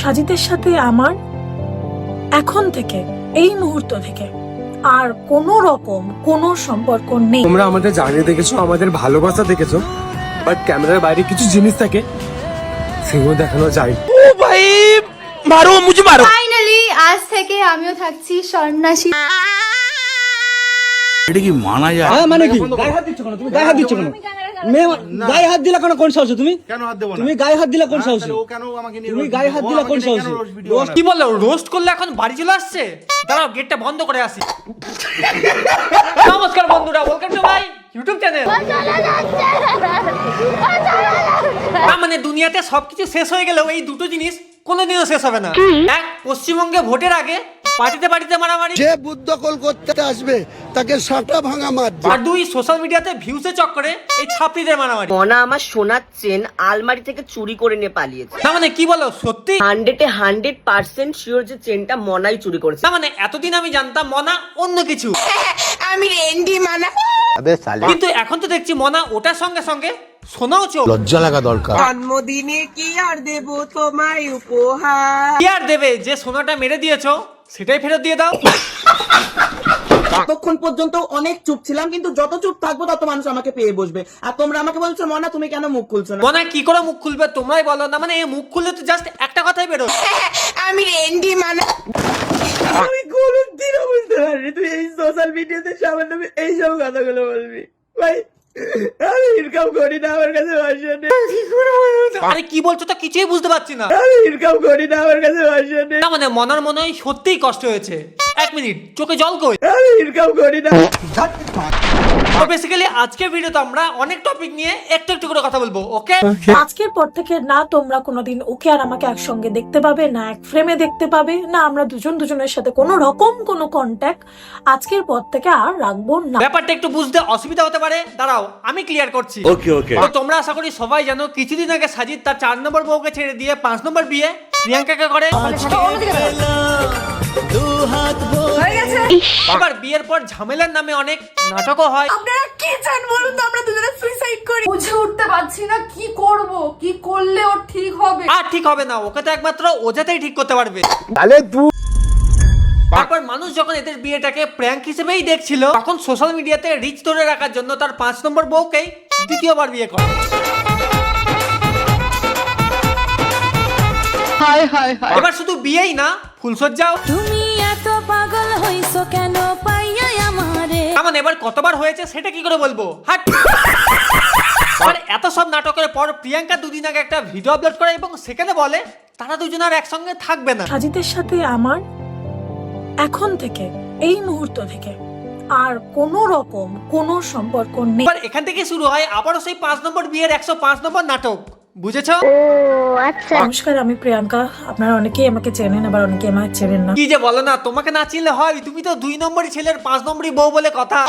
সাজিদের সাথে আমার এখন থেকে এই মুহূর্ত থেকে আর কোনো রকম কোনো সম্পর্ক নেই। তোমরা আমাদের জানিয়ে দেখেছো, আমাদের ভালোবাসা দেখেছো, বাট ক্যামেরার বাইরে কিছু জিনিস থাকে সেগুলো দেখানো যায়। ও ভাই মারো মুঝে মারো। ফাইনালি আজ থেকে আমিও থাকছি সন্ন্যাসী। এটা কি মানা যায়? মানে কি গায়ে হাত দিচ্ছ কেন তুমি? গায়ে হাত দিচ্ছ কেন? গায়ে হাত দিলা কেন? কোন সাহসে তুমি? কেন হাত দেবো না? তুমি গায়ে হাত দিলা কোন সাহসে? ও কেন আমাকে নিয়ে তুমি গায়ে হাত দিলা কোন সাহসে? কি বললো রোস্ট করলে এখন বাড়ি চলে আসছে? দাঁড়াও গেটটা বন্ধ করে আসি। নমস্কার বন্ধুরা, welcome to my YouTube channel. মানে দুনিয়াতে সবকিছু শেষ হয়ে গেলেও এই দুটো জিনিস কোনোদিনও শেষ হবে না। এক, পশ্চিমবঙ্গে ভোটের আগে পার্টিতে পার্টিতে মারামারি, যে বুদ্ধকল করতে আসবে তাকে সাটা ভাঙা মারবে। আর দুই, সোশ্যাল মিডিয়াতে ভিউসের চক্করে এই ছাত্রীদের মারামারি। মনা আমার সোনার চেন আলমারি থেকে চুরি করে নিয়ে পালিয়েছে। না মানে কি বলো সত্যি? 100% শিওর যে চেনটা মনাই চুরি করেছে। না মানে এতদিন আমি জানতাম মনা অন্য কিছু, আমি রেন্ডি মানা। কিন্তু এখন তো দেখছি মনা ওটার সঙ্গে সঙ্গে সোনাও চোর। লজ্জা লাগা দরকার। জন্মদিনে কি আর দেব তোমায় উপহার? কি আর দেবে? যে সোনাটা মেরে দিয়েছো সেটাই ফেরত দিয়ে দাও। ততক্ষণ পর্যন্ত অনেক চুপ ছিলাম, কিন্তু যত চুপ থাকবো তত মানুষ আমাকে পেয়ে বসবে। আর তোমরা আমাকে বলছো মনা তুমি কেন মুখ খুলছো না? মনা কি করে মুখ খুলবে তোমরাই বলো না। মানে এই মুখ খুললে তো জাস্ট একটা কথাই বেরো, আমি রেন্ডি মানা। আমি কোনোদিনও বুঝতে পারিনি তুই এই সোশ্যাল মিডিয়াতে সামান্য এইসব কথাগুলো বলবি। ভাই আমি ইনকাম করি না, আমার কাছে পয়সা নেই। আরে কি বলছো তো কিছুই বুঝতে পারছি না। আমি ইনকাম করি না, আমার কাছে পয়সা নেই। না মানে মনার মনে হয় সত্যিই কষ্ট হয়েছে। এক মিনিট, চোখে জল কই? আমি ইনকাম করি না। তো বেসিক্যালি আজকের ভিডিওতে আমরা অনেক টপিক নিয়ে একটু একটু করে কথা বলবো, ওকে? আজকের পর থেকে না তোমরা কোনোদিন ওকে আর আমাকে একসঙ্গে দেখতে পাবে, না এক ফ্রেমে দেখতে পাবে, না আমরা দুজন দুজনের সাথে কোনো রকম কোনো কন্ট্যাক্ট আজকের পর থেকে আর রাখবো না। ব্যাপারটা একটু বুঝতে অসুবিধা হতে পারে, দাঁড়াও আমি ক্লিয়ার করছি। ওকে ওকে। তো তোমরা আশা করি সবাই জানো কিছুদিন আগে সাজিদ তার 4 নম্বর বউকে ছেড়ে দিয়ে 5 নম্বর বিয়ে প্রিয়াঙ্কাকে করে। আবার বিয়ের পর ঝামেলার নামে অনেক নাটকও হয়। আপনারা কি চান বলুন তো? আমরা দুজনে সুইসাইড করি। বুঝে উঠতে পারছি না কি করব, কি করলে ওর ঠিক হবে। আর ঠিক হবে না, ওকে তো একমাত্র ওজাতেই ঠিক করতে পারবে। তাহলে তুই তারপর মানুষ যখন এদের বিয়েটাকে প্র্যাঙ্ক হিসেবেই দেখছিল, তখন সোশ্যাল মিডিয়াতে রিচ ধরে রাখার জন্য তার 5 নম্বর বউকেই দ্বিতীয়বার বিয়ে করে। এবার শুধু বিয়েই না, ফুলসজ্জাও। তুমি এত পাগল হইছো কেন পাইয়া আমারে? মানে এবার কতবার হয়েছে সেটা কি করে বলবো, হাট। আর এত সব নাটকের পর প্রিয়াঙ্কা দুদিন আগে একটা ভিডিও আপলোড করে এবং সেখানে বলে তারা দুজন আর একসঙ্গে থাকবে না। সাজিদের সাথে আমার এখন থেকে এই মুহূর্ত থেকে আর কোনো রকম কোনো সম্পর্ক নেই। এবার এখান থেকে শুরু হয় আবারও সেই 5 নম্বর বিয়ের 105 নম্বর নাটক, বুঝেছো? নমস্কার, আমি প্রিয়াঙ্কা। আপনারা অনেকেই আমাকে চেনেন, আবার অনেকেই আমাকে চেনেন না। কি যে বলো না, তোমাকে না চিনলে হয়? তুমি তো 2 নম্বরই ছেলের 5 নম্বরই বউ বলে কথা।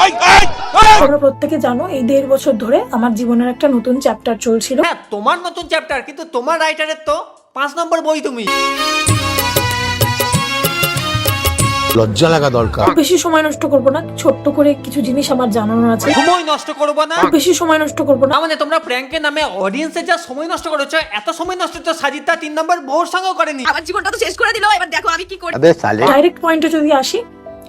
তোমরা প্রত্যেকে জানো এই 1.5 বছর ধরে আমার জীবনের একটা নতুন চ্যাপ্টার চলছিল। হ্যাঁ তোমার নতুন চ্যাপ্টার, কিন্তু তোমার রাইটারের তো 5 নম্বর বই তুমি। লজ্জা লাগা দরকার। বেশি সময় নষ্ট করবো না, ছোট্ট করে কিছু জিনিস আমার জানানোর আছে। সময় নষ্ট করবো না, বেশি সময় নষ্ট করবো না। মানে তোমরা প্র্যাঙ্কের নামে অডিয়েন্সের যা সময় নষ্ট করেছো, এত সময় নষ্ট তো সাজিদ তার 3 নম্বর বউর সঙ্গেও করেনি। আমার জীবনটা তো শেষ করে দিল, এবার দেখো আমি কি করি। ডাইরেক্ট পয়েন্টে যদি আসি,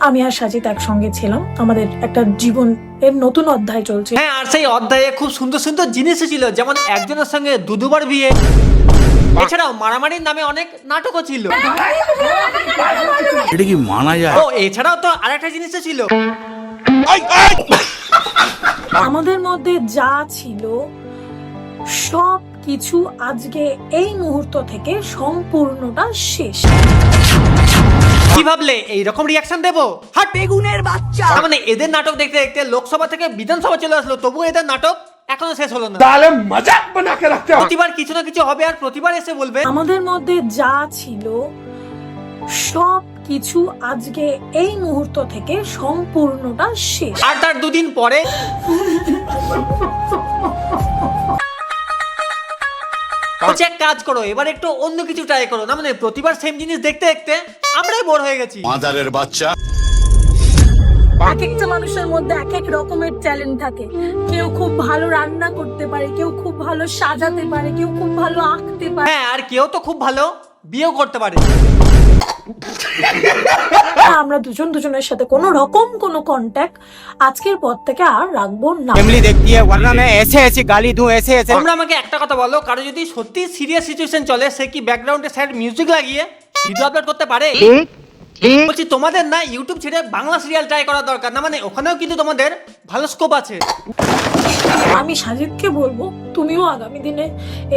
আমি আর সাজিদ একসঙ্গে ছিলাম, আমাদের একটা জীবন এর নতুন অধ্যায় চলছে। হ্যাঁ, আর সেই অধ্যায়ে খুব সুন্দর সুন্দর জিনিসও ছিল, যেমন একজনের সঙ্গে দুবার বিয়ে, এছাড়াও মারামারির নামে অনেক নাটকও ছিল। এটা কি মানা যায়? ও এছাড়াও তো আরেকটা জিনিসও ছিল, আমাদের মধ্যে যা ছিল সব কিছু আজকে এই মুহূর্ত থেকে সম্পূর্ণটা শেষ। কি ভাবলে এইরকম রিয়াকশন দেবো? হাট বেগুনের বাচ্চা। মানে এদের নাটক দেখতে দেখতে লোকসভা থেকে বিধানসভা চলে আসলো, তবু এদের নাটক এখনো শেষ হলো না। তাহলে মজাক বানাকে রাখতে হবে। প্রতিবার কিছু না কিছু হবে, আর প্রতিবার এসে বলবে আমাদের মধ্যে যা ছিল সব কিছু আজকে এই মুহূর্ত থেকে সম্পূর্ণটা শেষ। আর তার 2 দিন পরে বলছে এক কাজ করো, এবার একটু অন্য কিছু ট্রাই করো। না মানে প্রতিবার সেম জিনিস দেখতে দেখতে আমরাই বোর হয়ে গেছি। মাদারের বাচ্চা। এক একটা মানুষের মধ্যে এক এক রকমের ট্যালেন্ট থাকে। কেউ খুব ভালো রান্না করতে পারে, কেউ খুব ভালো সাজাতে পারে, কেউ খুব ভালো আঁকতে পারে। হ্যাঁ, আর কেউ তো খুব ভালো বিয়েও করতে পারে। না, আমরা দুজন দুজনের সাথে কোনো রকম কোনো কন্ট্যাক্ট আজকের পর থেকে আর রাখবো না। फैमिली देखती है वरना मैं ऐसे ऐसे गाली दूं ऐसे ऐसे তোমরা আমাকে একটা কথা বলো, কারো যদি সত্যি সিরিয়াস সিচুয়েশন চলে, সে কি ব্যাকগ্রাউন্ডে স্যাড মিউজিক লাগিয়ে ভিডিও আপলোড করতে পারে? বলছি তোমাদের না ইউটিউব ছেড়ে বাংলা সিরিয়াল ট্রাই করা দরকার না, মানে ওখানেও কিন্তু তোমাদের ভালো স্কোপ আছে। আমি সাজিদকে বলবো তুমিও আগামী দিনে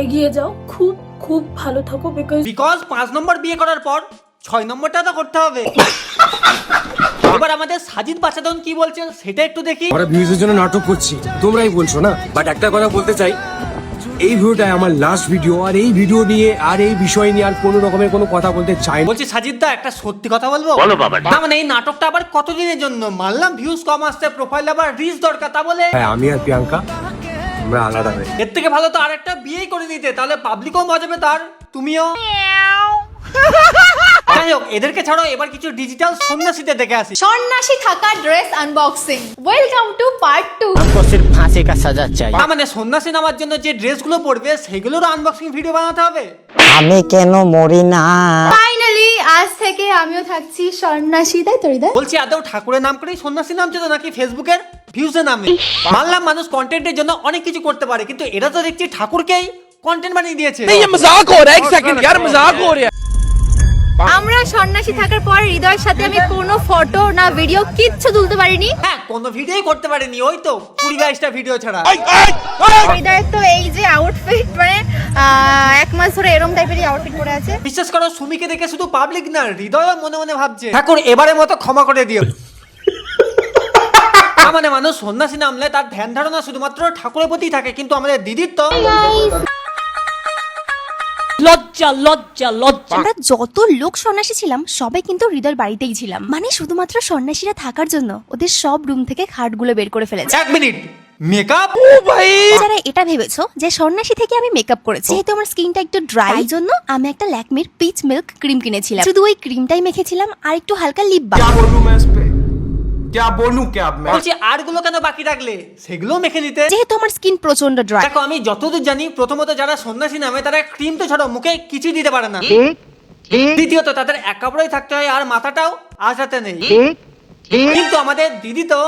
এগিয়ে যাও, খুব খুব ভালো থাকো, বিকজ 5 নম্বর বিয়ে করার পর 6 নম্বরটা তো করতে হবে। এবার আমাদের সাজিদ বাচ্চাদন কি বলছে সেটা একটু দেখি। আমরা ভিউজের জন্য নাটক করছি, তোমরাই বলছো না। বাট একটা কথা বলতে চাই, এই ভিডিওটাই আমার লাস্ট ভিডিও, আর এই ভিডিও নিয়ে আর এই বিষয় নিয়ে আর কোনো রকমের কোনো কথা বলতে চাই না। বলছি সাজিদ দা একটা সত্যি কথা বলবো? না মানে এই নাটকটা আবার কতদিনের জন্য? মানলাম ভিউজ কম আসছে, প্রোফাইল আবার রিচ দরকার, তা বলে হ্যাঁ, আমি আর প্রিয়াঙ্কা আমরা আলাদা হয়ে এর থেকে ভালো তো আরেকটা বিয়েই করে দিতে, তাহলে পাবলিকও মজা পেত আর তুমিও। যাই হোক, এদেরকে ছাড়াও এবার কিছু ডিজিটাল সন্ন্যাসীদের দেখে আসি। সন্ন্যাসী থাকা dress unboxing, welcome to part 2। हमको सिर्फ फांसी का सजा चाहिए না মানে সন্ন্যাসী নামার জন্য যে ড্রেসগুলো পরবে সেগুলোর আনবক্সিং ভিডিও বানাতে হবে। আমি কেন মরি না ফাইনালি আজ থেকে আমিও থাকছি সন্ন্যাসী, তাই তো হৃদয়? বলছি আদৌ ঠাকুরের নাম করেই সন্ন্যাসী নামছে তো নাকি ফেসবুকের ভিউজের নামে? মানলাম মানুষ কন্টেন্টের জন্য অনেক কিছু করতে পারে, কিন্তু এরা তো দেখছি ঠাকুরকেই কন্টেন্ট বানিয়ে দিয়েছে। আমরা সন্ন্যাসী থাকার পর হৃদয়ের সাথে আমি কোনো ফটো না ভিডিও কিচ্ছু তুলতে পারিনি। হ্যাঁ, কোনো ভিডিওই করতে পারেনি, ওই তো 20-22টা ভিডিও ছাড়া। হৃদয়ের তো এই যে আউটফিট, মানে 1 মাস ধরে এরকম টাইপেরই আউটফিট পরে আছে। বিশ্বাস করো, সুমিকে দেখে শুধু পাবলিক না, হৃদয়ও মনে মনে ভাবছে ঠাকুর এবারের মতো ক্ষমা করে দিও। না মানে মানুষ সন্ন্যাসী নামলে তার ধ্যান ধারণা শুধুমাত্র ঠাকুরের প্রতি থাকে, কিন্তু আমাদের দিদির তো আমরা যত লোক সন্ন্যাসী ছিলাম সবাই কিন্তু হৃদয়ের বাড়িতেই ছিলাম, মানে শুধুমাত্র সন্ন্যাসীরা থাকার জন্য ওদের সব রুম থেকে খাটগুলো বের করে ফেলেছে। 1 মিনিট মেকআপ। যারা এটা ভেবেছো যে সন্ন্যাসী থেকে আমি মেকআপ করেছি, যেহেতু আমার স্কিনটা একটু ড্রাই, তাই জন্য আমি একটা ল্যাকমির পিচ মিল্ক ক্রিম কিনেছিলাম, শুধু ওই ক্রিমটাই মেখেছিলাম আর একটু হালকা লিপ বাম। বলছি আরগুলো কেন বাকি রাখলে? সেগুলো মেখে নিতে। যেহেতু আমার স্কিন প্রচন্ড ড্রাই। দেখো আমি যতদূর জানি, প্রথমত যারা সন্ন্যাসী নামে তারা ক্রিম তো ছাড়ো মুখে কিছুই দিতে পারে না। দ্বিতীয়ত তাদের এক কাপড়েই থাকতে হয় আর মাথাটাও আসাতে নেই। কিন্তু আমাদের দিদি তো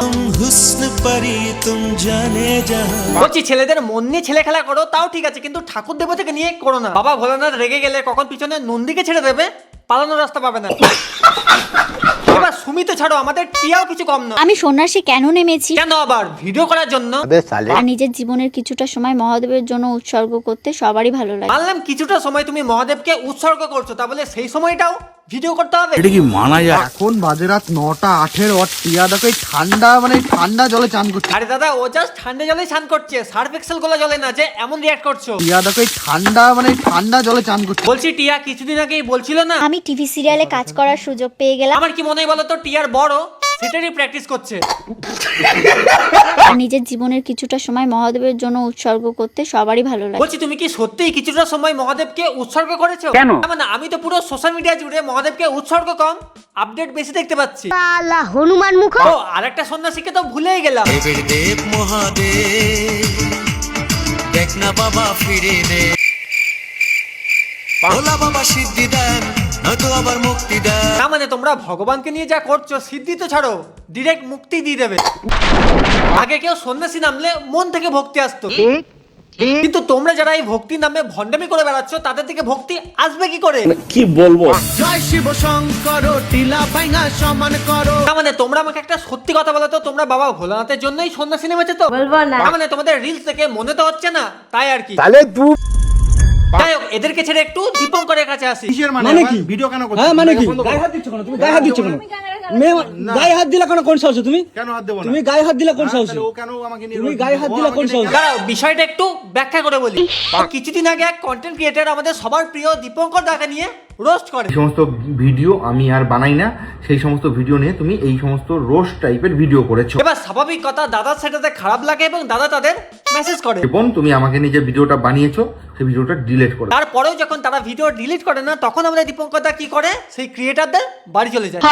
বলছি ছেলেদের মন নিয়ে ছেলে খেলা করো তাও ঠিক আছে, কিন্তু ঠাকুর দেবতাকে নিয়ে করো না। বাবা ভোলানাথ রেগে গেলে কখন পিছনে নন্দীকে ছেড়ে দেবে, পালানোর রাস্তা পাবে না। এবার সুমি তো ছাড়ো, আমাদের টিয়াও কিছু কম না। আমি সন্ন্যাসী কেন নেমেছি? কেন আবার? ভিডিও করার জন্য। আর নিজের জীবনের কিছুটা সময় মহাদেবের জন্য উৎসর্গ করতে সবারই ভালো লাগে। মানলাম কিছুটা সময় তুমি মহাদেবকে উৎসর্গ করছো, তা বলে সেই সময়টাও ভিডিও করতে হবে? এটা কি মানা যায়? এখন বাজে রাত 9:08 ওর টিয়া দেখো ঠান্ডা, মানে ঠান্ডা জলে চান করছে। আরে দাদা, ও জাস্ট ঠান্ডা জলে স্নান করছে, সার্ফ এক্সেল গুলো জলে না যে এমন রিয়াক্ট করছো। টিয়া দেখো ঠান্ডা, মানে ঠান্ডা জলে চান করছে। বলছি টিয়া কিছুদিন আগেই বলছিল না আমি টিভি সিরিয়ালে কাজ করার সুযোগ পেয়ে গেলাম, আমার কি মনে হয় বলো তো, টিয়ার বড় সেটারই প্র্যাকটিস করছে। আর নিজের জীবনের কিছুটা সময় মহাদেবের জন্য উৎসর্গ করতে সবারই ভালো লাগে। বলছি তুমি কি সত্যিই কিছুটা সময় মহাদেবকে উৎসর্গ করেছো? কেন? মানে আমি তো পুরো সোশ্যাল মিডিয়া জুড়ে মহাদেবকে উৎসর্গ কম, আপডেট বেশি দেখতে পাচ্ছি। হনুমান মুখ। ও আরেকটা সন্ন্যাসীকে তো ভুলেই গেলাম। না মানে তোমরা ভগবানকে নিয়ে যা করছো, সিদ্ধি তো ছাড়ো, ডিরেক্ট মুক্তি দিয়ে দেবে। আগে কেউ সন্ন্যাসী নামলে মন থেকে ভক্তি আসতো, কিন্তু তোমরা যারা এই ভক্তি নামে ভণ্ডামি করে বেড়াচ্ছ, তাদের থেকে ভক্তি আসবে কি করে? কি বলবো? জয় শিব শঙ্কর টিলা ভাঙা সমান করো। না মানে তোমরা আমাকে একটা সত্যি কথা বলো তো, তোমরা বাবা ভোলানাথের জন্যই সন্ন্যাসী নেমেছে তো? বলবো না। মানে তোমাদের রিলস দেখে মনে তো হচ্ছে না, তাই আর কি। তাহলে যাই হোক, এদেরকে ছেড়ে একটু দীপঙ্করের কাছে আসি। মানে কি ভিডিও কেন করছো? হ্যাঁ মানে কি গায়ে হাত দিচ্ছ কেন তুমি? গায়ে হাত দিচ্ছ কেন? মেয়ে গায়ে হাত দিলা কেন? কোন সাহসে তুমি? কেন হাত দেবো না? তুমি গায়ে হাত দিলা কোন সাহসে? ও কেন আমাকে নিয়ে তুমি গায়ে হাত দিলা কোন সাহসে? দাঁড়াও, বিষয়টা একটু ব্যাখ্যা করে বলি। কিছুদিন আগে এক কন্টেন্ট ক্রিয়েটর আমাদের সবার প্রিয় দীপঙ্কর দাকে নিয়ে রোস্ট করে। এই সমস্ত ভিডিও আমি আর বানাই না, সেই সমস্ত ভিডিও নিয়ে তুমি এই সমস্ত রোস্ট টাইপের ভিডিও করেছো। এবার স্বাভাবিক কথা, দাদার সেটাতে খারাপ লাগে এবং দাদা তাদের মেসেজ করে। এবং তুমি আমাকে নিয়ে যে ভিডিওটা বানিয়েছো সেই ভিডিওটা ডিলিট করে। তারপরেও যখন তারা ভিডিও ডিলিট করে না, তখন আমাদের দীপঙ্কর দা কি করে, সেই ক্রিয়েটরদের বাড়ি চলে যায়।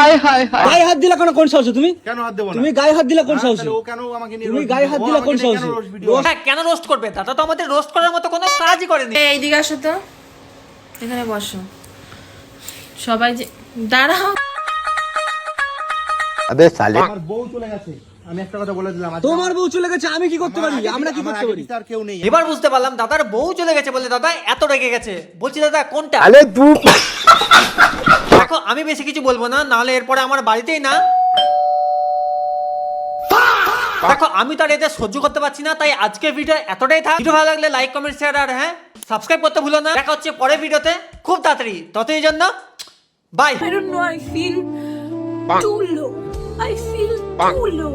গায়ে হাত দিলা কেন? কোন সাহসে তুমি? কেন হাত দেবো না? তুমি গায়ে হাত দিলা কোন সাহসে? ও কেন আমাকে নিয়ে তুমি গায়ে হাত দিলা কোন সাহসে? হ্যাঁ, কেন রোস্ট করবে? দাদা তো আমাদের রোস্ট করার মতো কোনো কাজই করেনি। এইদিকে আসো তো, এখানে বসো। সবাই যে দাঁড়াও, আমার বউ চলে গেছে, আমি একটা কথা বলে দিলাম। তোমার বউ চলে গেছে, আমি কি করতে পারি? আমরা কি করতে পারি? আর কেউ নেই। এবার বুঝতে পারলাম দাদার বউ চলে গেছে বলে দাদা এত রেগে গেছে। বলছি দাদা কোনটা? দেখো আমি বেশি কিছু বলবো না, নাহলে এরপরে আমার বাড়িতেই না। দেখো আমি তো আর এদের সহ্য করতে পারছি না, তাই আজকের ভিডিও এতটাই থাক। ভিডিও ভালো লাগলে লাইক কমেন্ট শেয়ার আর হ্যাঁ সাবস্ক্রাইব করতে ভুলো না। দেখা হচ্ছে পরের ভিডিওতে খুব তাড়াতাড়ি, ততই জন্য by. I don't know, I feel too low. I feel too low.